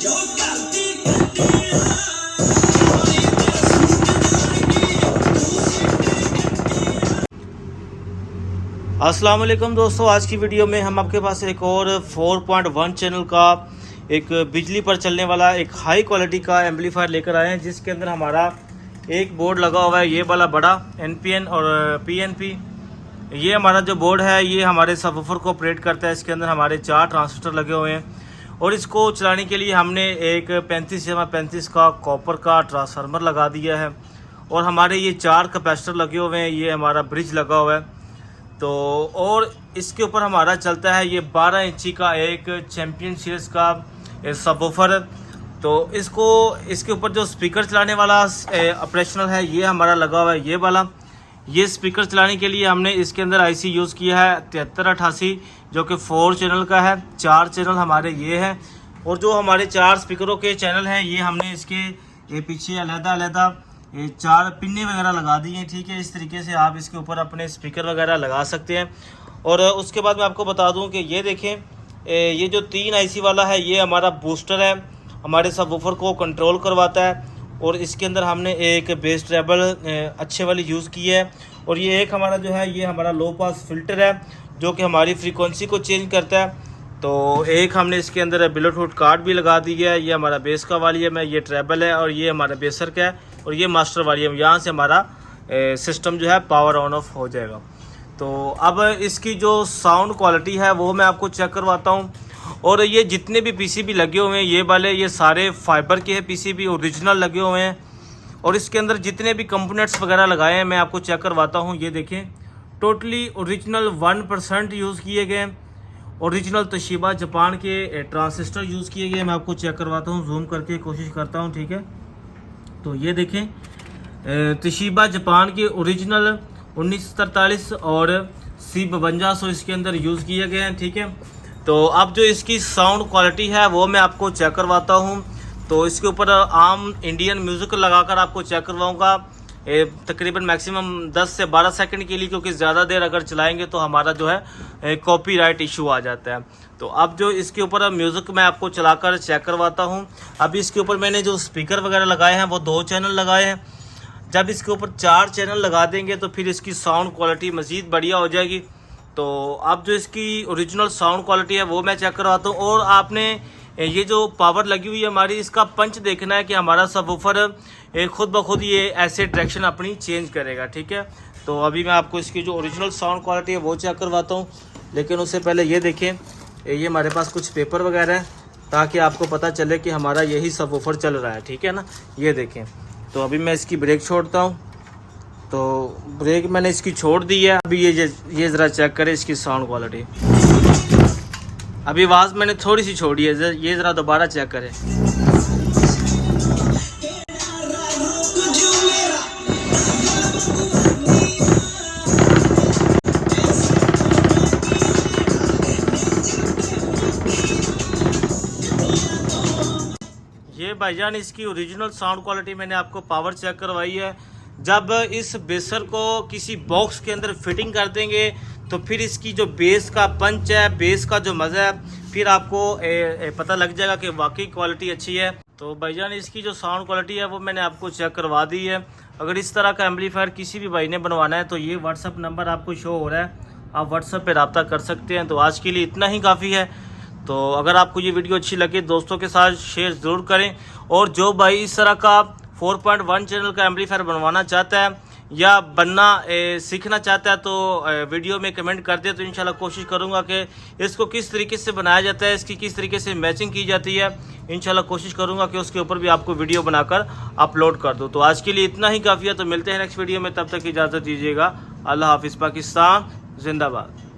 अस्सलाम वालेकुम दोस्तों, आज की वीडियो में हम आपके पास एक और 4.1 चैनल का एक बिजली पर चलने वाला एक हाई क्वालिटी का एम्पलीफायर लेकर आए हैं, जिसके अंदर हमारा एक बोर्ड लगा हुआ है, ये वाला बड़ा NPN और PNP। ये हमारा जो बोर्ड है ये हमारे सबवूफर को ऑपरेट करता है। इसके अंदर हमारे 4 ट्रांजिस्टर लगे हुए हैं और इसको चलाने के लिए हमने एक 35/35 का कॉपर का ट्रांसफार्मर लगा दिया है और हमारे ये 4 कैपेसिटर लगे हुए हैं। ये हमारा ब्रिज लगा हुआ है तो, और इसके ऊपर हमारा चलता है ये 12 इंची का एक चैम्पियन सीरीज का सबवूफर। तो इसके ऊपर जो स्पीकर चलाने वाला ऑपरेशनल है ये हमारा लगा हुआ है, ये वाला। ये स्पीकर चलाने के लिए हमने इसके अंदर IC यूज़ किया है 7388, जो कि 4 चैनल का है। 4 चैनल हमारे ये हैं और जो हमारे 4 स्पीकरों के चैनल हैं ये हमने इसके पीछे अलग-अलग ये 4 पिन्ने वगैरह लगा दी हैं। ठीक है, इस तरीके से आप इसके ऊपर अपने स्पीकर वगैरह लगा सकते हैं। और उसके बाद मैं आपको बता दूं कि ये देखें, ये जो 3 IC वाला है ये हमारा बूस्टर है, हमारे सबवूफर को कंट्रोल करवाता है। और इसके अंदर हमने एक बेस ट्रेबल अच्छे वाली यूज़ की है और ये एक हमारा जो है ये हमारा लो पास फिल्टर है जो कि हमारी फ्रीक्वेंसी को चेंज करता है। तो एक हमने इसके अंदर ब्लूटूथ कार्ड भी लगा दी है। ये हमारा बेस का वॉल्यूम है, ये ट्रेबल है और ये हमारा बेसर का है और ये मास्टर वॉल्यूम। यहाँ से हमारा सिस्टम जो है पावर ऑन ऑफ हो जाएगा। तो अब इसकी जो साउंड क्वालिटी है वो मैं आपको चेक करवाता हूँ। और ये जितने भी PCB लगे हुए हैं ये वाले, ये सारे फाइबर के हैं PCB, ओरिजिनल लगे हुए हैं। और इसके अंदर जितने भी कंपोनेंट्स वगैरह लगाए हैं मैं आपको चेक करवाता हूँ। ये देखें, टोटली ओरिजिनल 1% यूज़ किए गए हैं। ओरिजिनल तोशिबा जापान के ट्रांजिस्टर यूज़ किए गए। मैं आपको चेक करवाता हूँ, जूम करके कोशिश करता हूँ। ठीक है, तो ये देखें, तोशिबा जापान के ओरिजिनल 1943 और C5200 इसके अंदर यूज़ किए गए हैं। ठीक है, तो अब जो इसकी साउंड क्वालिटी है वो मैं आपको चेक करवाता हूँ। तो इसके ऊपर आम इंडियन म्यूज़िक लगाकर आपको चेक करवाऊँगा, तकरीबन मैक्सिमम 10 से 12 सेकंड के लिए, क्योंकि ज़्यादा देर अगर चलाएंगे तो हमारा जो है कॉपीराइट इशू आ जाता है। तो अब जो इसके ऊपर म्यूज़िक मैं आपको चलाकर चेक करवाता हूँ। अभी इसके ऊपर मैंने जो स्पीकर वगैरह लगाए हैं वो 2 चैनल लगाए हैं। जब इसके ऊपर 4 चैनल लगा देंगे तो फिर इसकी साउंड क्वालिटी मज़ीद बढ़िया हो जाएगी। तो अब जो इसकी ओरिजिनल साउंड क्वालिटी है वो मैं चेक करवाता हूँ। और आपने ये जो पावर लगी हुई है हमारी, इसका पंच देखना है कि हमारा सबवूफर खुद ब खुद ये ऐसे डायरेक्शन अपनी चेंज करेगा। ठीक है, तो अभी मैं आपको इसकी जो ओरिजिनल साउंड क्वालिटी है वो चेक करवाता हूँ। लेकिन उससे पहले ये देखें, ये हमारे पास कुछ पेपर वगैरह है ताकि आपको पता चले कि हमारा यही सबवूफर चल रहा है। ठीक है ना, ये देखें। तो अभी मैं इसकी ब्रेक छोड़ता हूँ। तो ब्रेक मैंने इसकी छोड़ दी है। अभी ये ज़रा चेक करें इसकी साउंड क्वालिटी। अभी आवाज़ मैंने थोड़ी सी छोड़ी है, ये ज़रा दोबारा चेक करें। ये भाईजान इसकी ओरिजिनल साउंड क्वालिटी मैंने आपको पावर चेक करवाई है। जब इस बेसर को किसी बॉक्स के अंदर फिटिंग कर देंगे तो फिर इसकी जो बेस का पंच है, बेस का जो मज़ा है, फिर आपको पता लग जाएगा कि वाकई क्वालिटी अच्छी है। तो भाईजान इसकी जो साउंड क्वालिटी है वो मैंने आपको चेक करवा दी है। अगर इस तरह का एम्पलीफायर किसी भी भाई ने बनवाना है तो ये व्हाट्सअप नंबर आपको शो हो रहा है, आप व्हाट्सअप पर रब्ता कर सकते हैं। तो आज के लिए इतना ही काफ़ी है। तो अगर आपको ये वीडियो अच्छी लगे दोस्तों के साथ शेयर ज़रूर करें। और जो भाई इस तरह का 4.1 चैनल का एम्पलीफायर बनवाना चाहता है या बनना सीखना चाहता है तो वीडियो में कमेंट कर दे, तो इंशाल्लाह कोशिश करूंगा कि इसको किस तरीके से बनाया जाता है, इसकी किस तरीके से मैचिंग की जाती है, इंशाल्लाह कोशिश करूंगा कि उसके ऊपर भी आपको वीडियो बनाकर अपलोड कर दूं। तो आज के लिए इतना ही काफ़ी है। तो मिलते हैं नेक्स्ट वीडियो में, तब तक इजाज़त दीजिएगा। अल्लाह हाफिज़। पाकिस्तान जिंदाबाद।